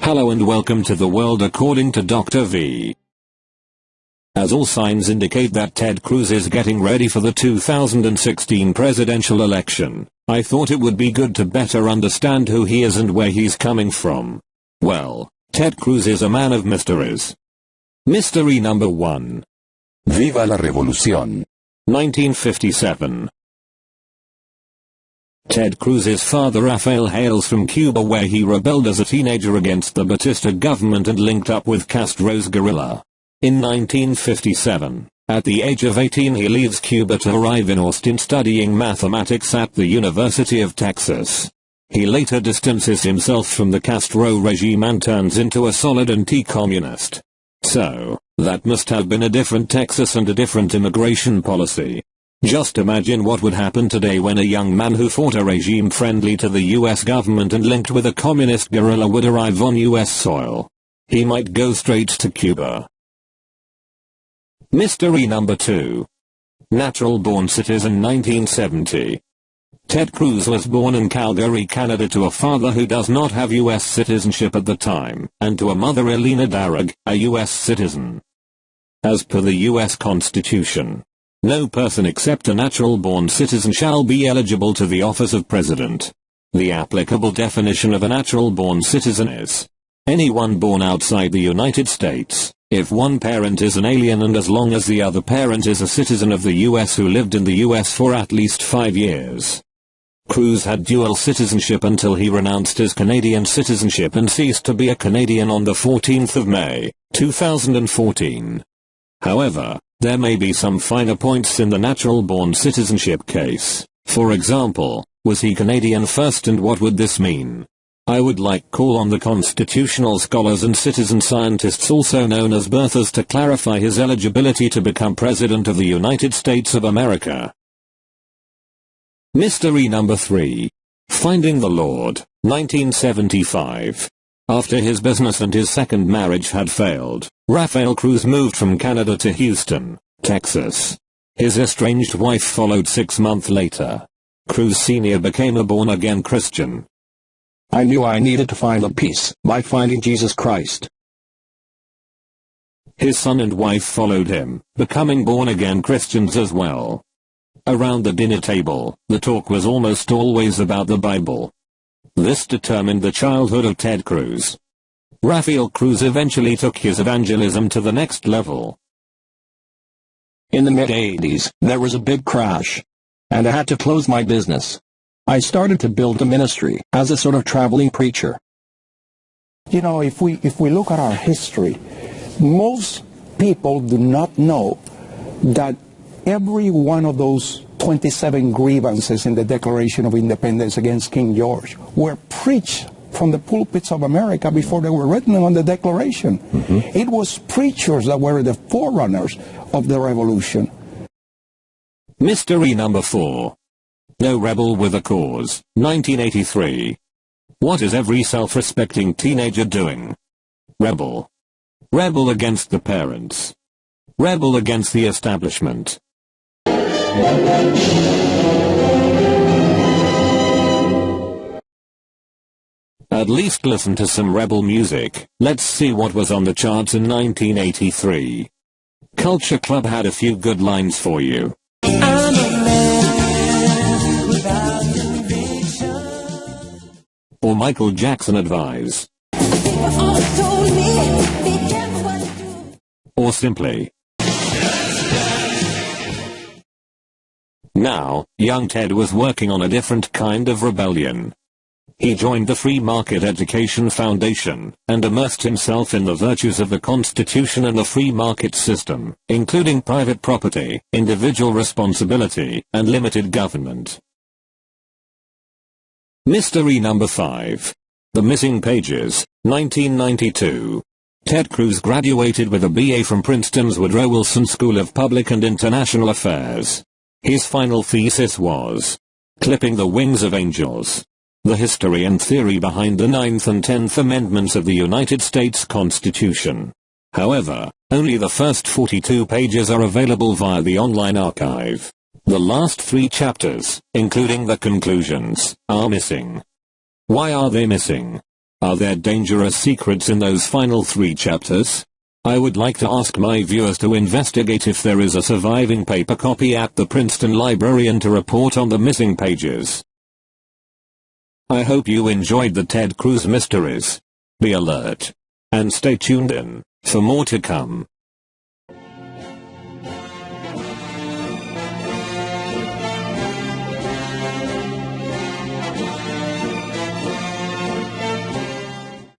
Hello and welcome to the world according to Dr. V. As all signs indicate that Ted Cruz is getting ready for the 2016 presidential election, I thought it would be good to better understand who he is and where he's coming from. Well, Ted Cruz is a man of mysteries. Mystery number 1. Viva la revolución. 1957. Ted Cruz's father Rafael hails from Cuba, where he rebelled as a teenager against the Batista government and linked up with Castro's guerrilla. In 1957, at the age of 18, he leaves Cuba to arrive in Austin studying mathematics at the University of Texas. He later distances himself from the Castro regime and turns into a solid anti-communist. So, that must have been a different Texas and a different immigration policy. Just imagine what would happen today when a young man who fought a regime friendly to the US government and linked with a communist guerrilla would arrive on US soil. He might go straight to Cuba. Mystery number 2. Natural-born citizen 1970. Ted Cruz was born in Calgary, Canada, to a father who does not have US citizenship at the time, and to a mother, Elena Darragh, a US citizen. As per the US Constitution, no person except a natural-born citizen shall be eligible to the office of president. The applicable definition of a natural-born citizen is anyone born outside the United States, if one parent is an alien and as long as the other parent is a citizen of the US who lived in the US for at least 5 years. Cruz had dual citizenship until he renounced his Canadian citizenship and ceased to be a Canadian on the 14th of May, 2014. However, there may be some finer points in the natural-born citizenship case. For example, was he Canadian first, and what would this mean? I would like call on the constitutional scholars and citizen scientists, also known as birthers, to clarify his eligibility to become President of the United States of America. Mystery number 3. Finding the Lord, 1975. After his business and his second marriage had failed, Rafael Cruz moved from Canada to Houston, Texas. His estranged wife followed 6 months later. Cruz Sr. became a born-again Christian. I knew I needed to find a peace by finding Jesus Christ. His son and wife followed him, becoming born-again Christians as well. Around the dinner table, the talk was almost always about the Bible. This determined the childhood of Ted Cruz. Rafael Cruz eventually took his evangelism to the next level. In the mid-80s, there was a big crash, and I had to close my business. I started to build a ministry as a sort of traveling preacher. You know, if we look at our history, most people do not know that every one of those 27 grievances in the Declaration of Independence against King George were preached from the pulpits of America before they were written on the Declaration. It was preachers that were the forerunners of the revolution. Mystery number 4. No rebel with a cause, 1983. What is every self-respecting teenager doing? Rebel. Rebel against the parents. Rebel against the establishment. At least listen to some rebel music. Let's see what was on the charts in 1983. Culture Club had a few good lines for you. I'm a man without conviction. Or Michael Jackson Advise. Or simply. Now, young Ted was working on a different kind of rebellion. He joined the Free Market Education Foundation, and immersed himself in the virtues of the Constitution and the free market system, including private property, individual responsibility, and limited government. Mystery number 5. The Missing Pages, 1992. Ted Cruz graduated with a BA from Princeton's Woodrow Wilson School of Public and International Affairs. His final thesis was Clipping the Wings of Angels. The history and theory behind the 9th and 10th Amendments of the United States Constitution. However, only the first 42 pages are available via the online archive. The last 3 chapters, including the conclusions, are missing. Why are they missing? Are there dangerous secrets in those final 3 chapters? I would like to ask my viewers to investigate if there is a surviving paper copy at the Princeton Library and to report on the missing pages. I hope you enjoyed the Ted Cruz mysteries. Be alert. And stay tuned in, for more to come.